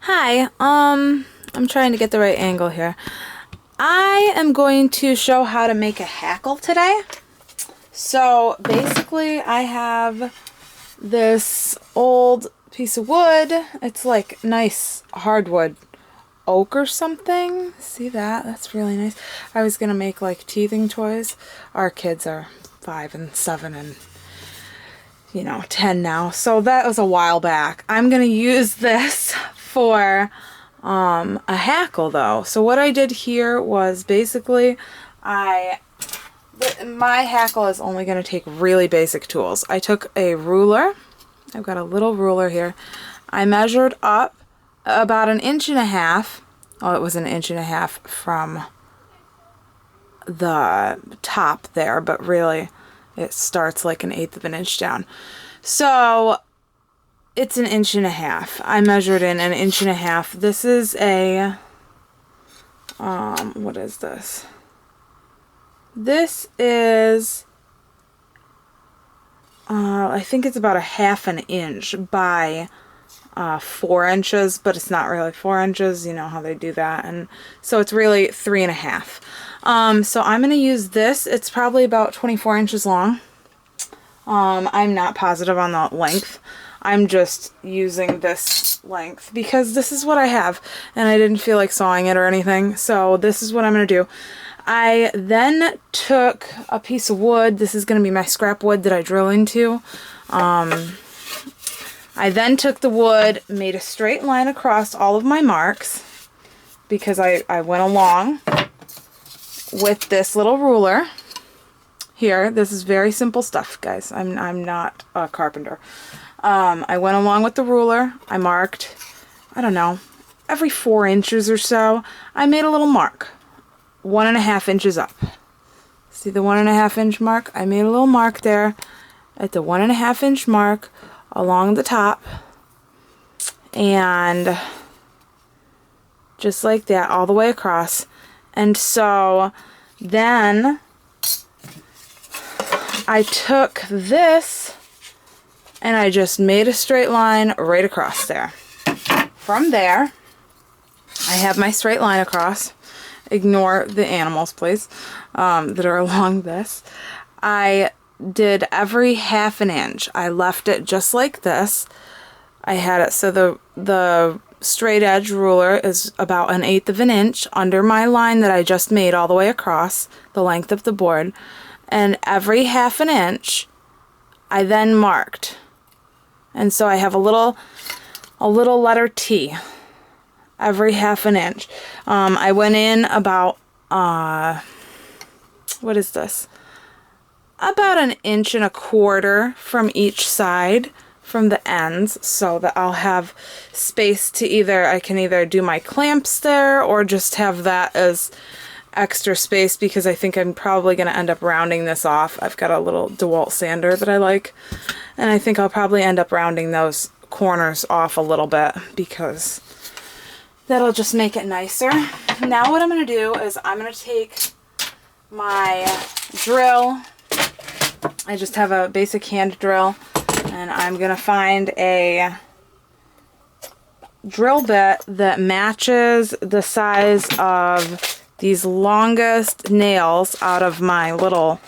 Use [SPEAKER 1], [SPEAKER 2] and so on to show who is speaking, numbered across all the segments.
[SPEAKER 1] Hi, I'm trying to get the right angle here. I am going to show how to make a hackle today. So basically I have this old piece of wood. It's like nice hardwood oak or something. See that? That's really nice. I was gonna make like teething toys. Our kids are 5 and 7 and 10 now. So that was a while back. I'm gonna use this for a hackle though. So what I did here was basically my hackle is only going to take really basic tools. I took a ruler. I've got a little ruler here. I measured up about 1.5 inches. Oh, it was 1.5 inches from the top there, but really it starts like 1/8 of an inch down. So it's 1.5 inches. I measured in 1.5 inches. This is a, what is this? This is, I think it's about 1/2 inch by 4 inches, but it's not really 4 inches. You know how they do that. And so it's really 3.5. So I'm going to use this. It's probably about 24 inches long. I'm not positive on the length. I'm just using this length because this is what I have and I didn't feel like sawing it or anything. So this is what I'm going to do. I then took a piece of wood. This is going to be my scrap wood that I drill into. I then took the wood, made a straight line across all of my marks because I went along with this little ruler here. This is very simple stuff, guys. I'm not a carpenter. I went along with the ruler. I marked, I don't know, every 4 inches or so. I made a little mark, 1.5 inches up. See the 1.5 inch mark? I made a little mark there at the 1.5 inch mark along the top. And just like that, all the way across. And so then I took this and I just made a straight line right across there. From there, I have my straight line across. Ignore the animals, please, that are along this. I did every 1/2 inch. I left it just like this. I had it so the straight edge ruler is about 1/8 of an inch under my line that I just made all the way across the length of the board. And every 1/2 inch, I then marked. And so I have a little letter T every 1/2 inch. I went in about, what is this? About 1.25 inches from each side, from the ends, so that I'll have space to I can either do my clamps there or just have that as extra space because I think I'm probably going to end up rounding this off. I've got a little DeWalt sander that I like, and I think I'll probably end up rounding those corners off a little bit because that'll just make it nicer. Now what I'm going to do is I'm going to take my drill. I just have a basic hand drill, and I'm going to find a drill bit that matches the size of these longest nails out of my little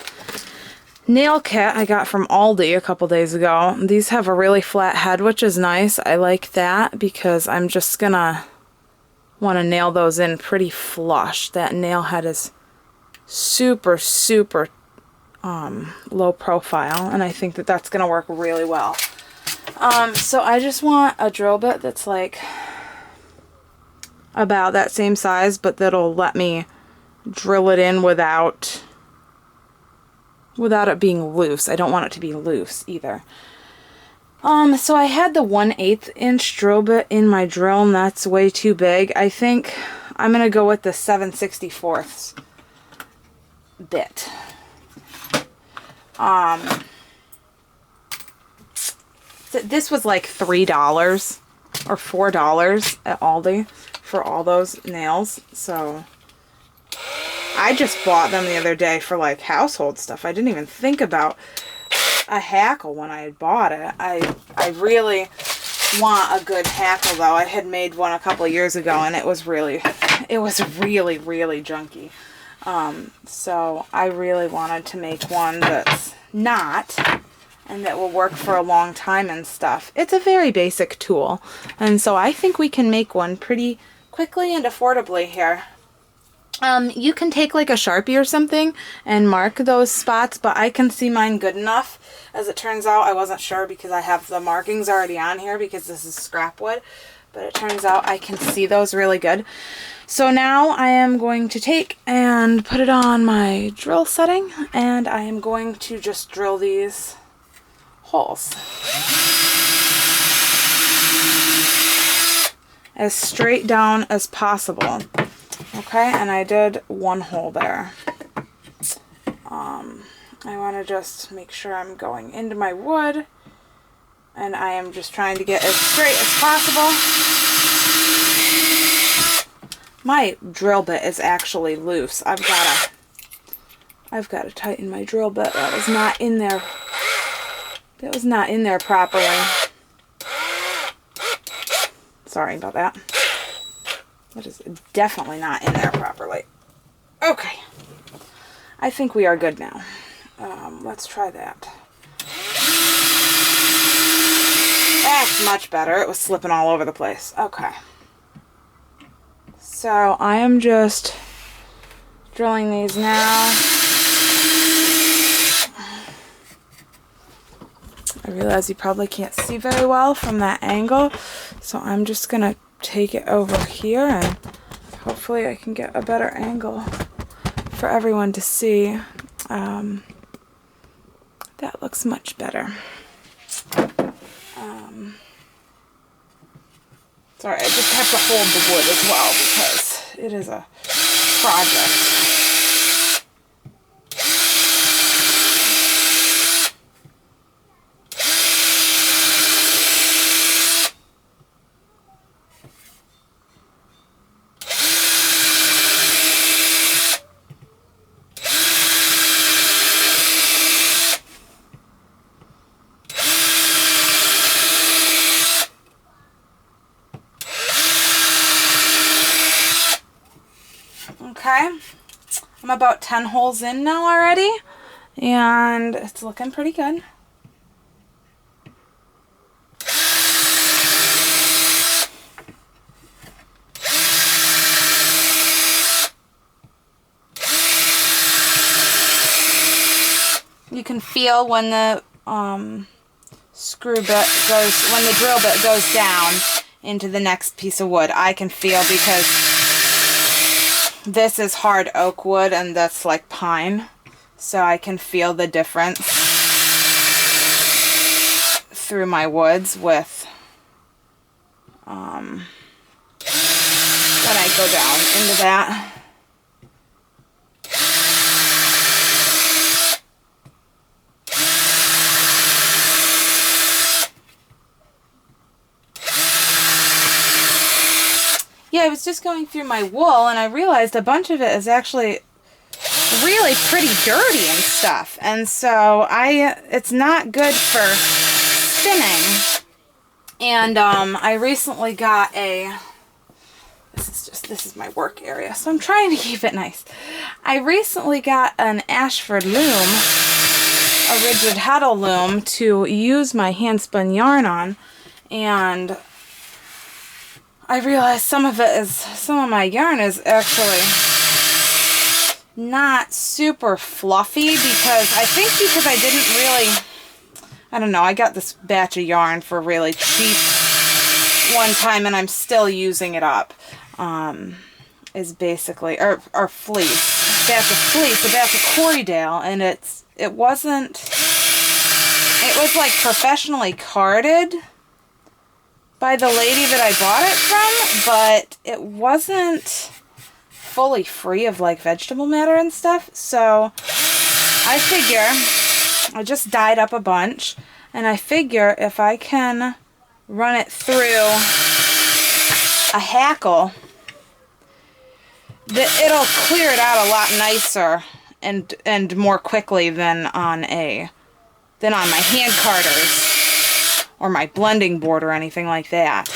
[SPEAKER 1] nail kit I got from Aldi a couple days ago. These have a really flat head, which is nice. I like that because I'm just gonna want to nail those in pretty flush. That nail head is super low profile, and I think that that's gonna work really well. So I just want a drill bit that's like about that same size, but that'll let me drill it in without it being loose. I don't want it to be loose either. So I had the 1/8 inch drill bit in my drill, and that's way too big. I think I'm gonna go with the 7/64 bit. This was like $3 or $4 at Aldi for all those nails, so I just bought them the other day for like household stuff. I didn't even think about a hackle when I had bought it. I really want a good hackle though. I had made one a couple of years ago and it was really junky. So I really wanted to make one that's not, and that will work for a long time and stuff. It's a very basic tool, and so I think we can make one pretty quickly and affordably here. You can take like a Sharpie or something and mark those spots, but I can see mine good enough. As it turns out, I wasn't sure because I have the markings already on here because this is scrap wood, but it turns out I can see those really good. So now I am going to take and put it on my drill setting, and I am going to just drill these holes as straight down as possible. Okay, and I did one hole there. I want to just make sure I'm going into my wood, and I am just trying to get as straight as possible. My drill bit is actually loose. I've got to tighten my drill bit. That was not in there. That was not in there properly. Sorry about that. That is definitely not in there properly. Okay. I think we are good now. Let's try that. That's much better. It was slipping all over the place. Okay. So I am just drilling these now. I realize you probably can't see very well from that angle, so I'm just going to take it over here and hopefully I can get a better angle for everyone to see. That looks much better. Sorry, I just have to hold the wood as well because it is a project. Okay, I'm about 10 holes in now already, and it's looking pretty good. You can feel when the when the drill bit goes down into the next piece of wood. I can feel because this is hard oak wood and that's like pine, so I can feel the difference through my woods with when I go down into that. Yeah, I was just going through my wool and I realized a bunch of it is actually really pretty dirty and stuff. And so it's not good for spinning. And I recently got this is my work area, so I'm trying to keep it nice. I recently got an Ashford loom, a rigid heddle loom, to use my hand spun yarn on, and I realized some of my yarn is actually not super fluffy because I didn't really, I don't know, I got this batch of yarn for really cheap one time and I'm still using it up. Is basically, or fleece, a batch of Corriedale, and it was like professionally carded by the lady that I bought it from, but it wasn't fully free of like vegetable matter and stuff. So I figure, I just dyed up a bunch, and I figure if I can run it through a hackle, that it'll clear it out a lot nicer and more quickly than on my hand carders or my blending board or anything like that.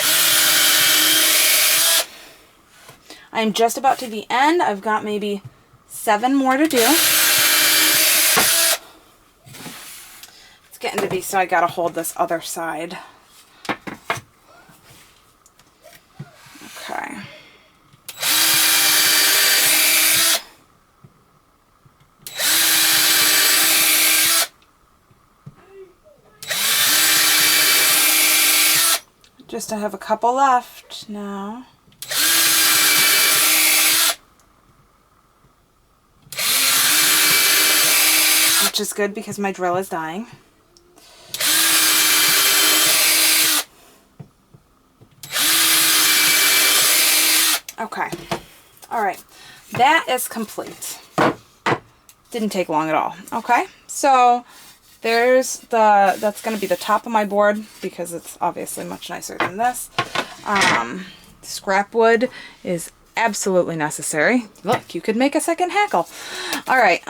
[SPEAKER 1] I'm just about to the end. I've got maybe 7 more to do. It's getting to be so I gotta hold this other side. Okay. Just I have a couple left now. Which is good because my drill is dying. Okay. All right. That is complete. Didn't take long at all. Okay. So there's that's going to be the top of my board because it's obviously much nicer than this. Scrap wood is absolutely necessary. Look, you could make a second hackle. All right.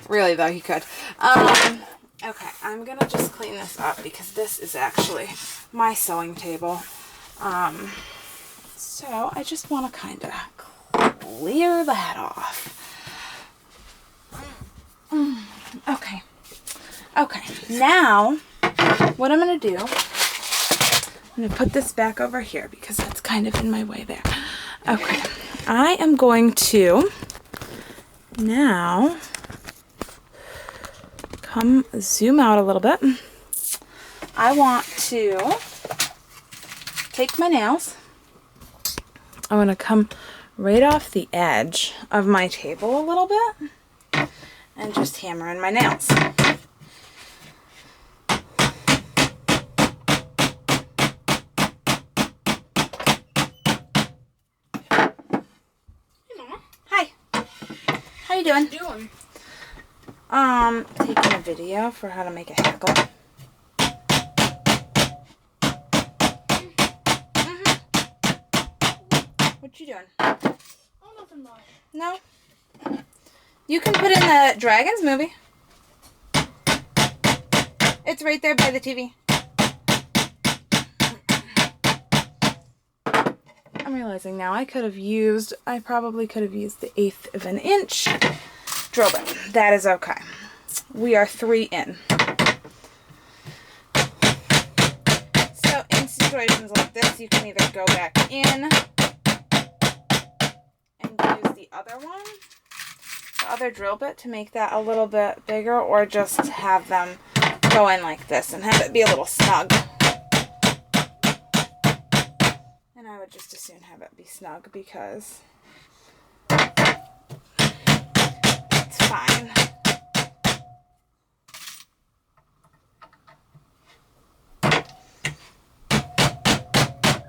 [SPEAKER 1] Really though, you could. Okay, I'm gonna just clean this up because this is actually my sewing table. So I just want to kind of clear that off. Okay. Okay, now what I'm going to do, I'm going to put this back over here because that's kind of in my way there. Okay, I am going to now come zoom out a little bit. I want to take my nails. I want to come right off the edge of my table a little bit and just hammer in my nails. Hi. How you doing? Taking a video for how to make a hackle. What you doing?
[SPEAKER 2] Oh, nothing much.
[SPEAKER 1] No? You can put in the Dragons movie. It's right there by the TV. I'm realizing now I probably could have used the 1/8 of an inch drill bit. That is okay. We are 3 in. So in situations like this, you can either go back in and use the other one, the other drill bit, to make that a little bit bigger, or just have them go in like this and have it be a little snug. And I would just as soon have it be snug because it's fine.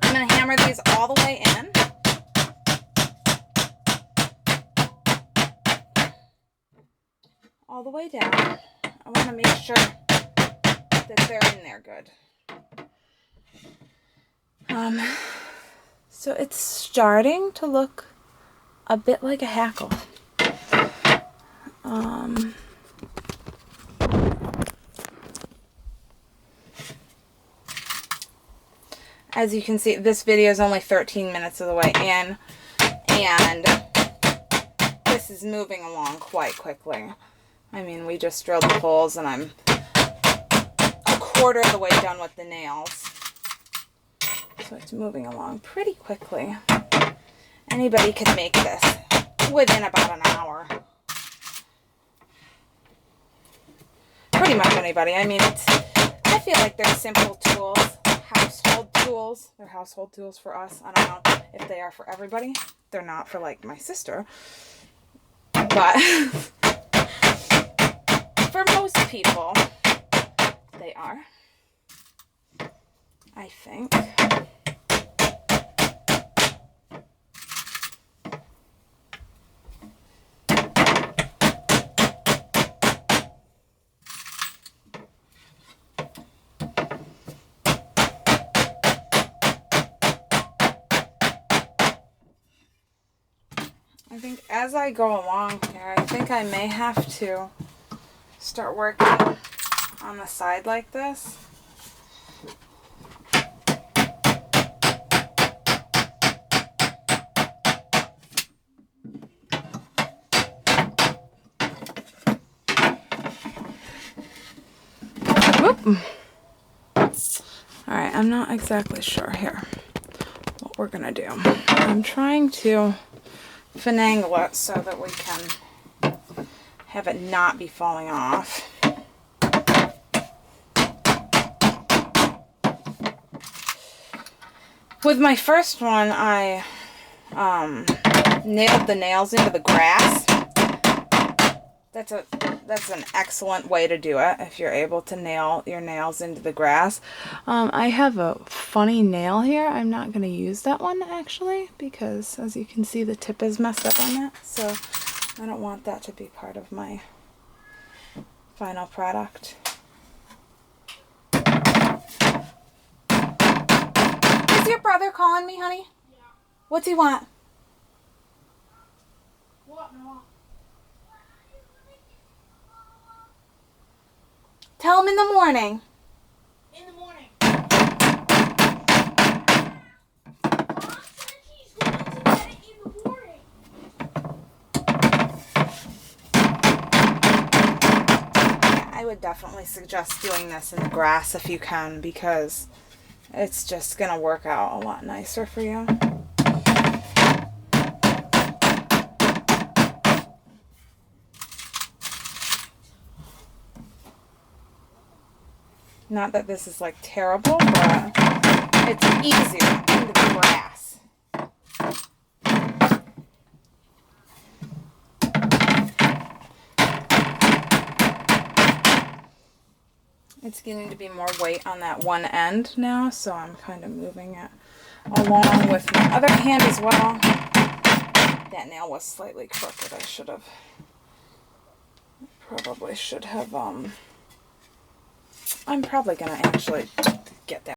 [SPEAKER 1] I'm going to hammer these all the way in. All the way down. I want to make sure that they're in there good. So it's starting to look a bit like a hackle. As you can see, this video is only 13 minutes of the way in, and this is moving along quite quickly. I mean, we just drilled the holes and I'm a quarter of the way done with the nails. So it's moving along pretty quickly. Anybody could make this within about an hour. Pretty much anybody. I mean, I feel like they're simple tools, household tools. They're household tools for us. I don't know if they are for everybody. They're not for, like, my sister. But for most people, they are, I think. I think as I go along here, I think I may have to start working on the side like this. Whoop. Alright, I'm not exactly sure here what we're gonna do. I'm trying to finagle it so that we can have it not be falling off. With my first one, I nailed the nails into the grass. That's an excellent way to do it if you're able to nail your nails into the grass. I have a funny nail here. I'm not going to use that one actually because, as you can see, the tip is messed up on that. So I don't want that to be part of my final product. Is your brother calling me, honey?
[SPEAKER 2] Yeah.
[SPEAKER 1] What's he want?
[SPEAKER 2] What? No.
[SPEAKER 1] Tell him in the morning.
[SPEAKER 2] In the morning. Mom said he's going to get it in the morning.
[SPEAKER 1] I would definitely suggest doing this in the grass if you can, because it's just going to work out a lot nicer for you. Not that this is like terrible, but it's easier into the grass. It's getting to be more weight on that one end now, so I'm kind of moving it along with my other hand as well. That nail was slightly crooked. I'm probably going to actually get that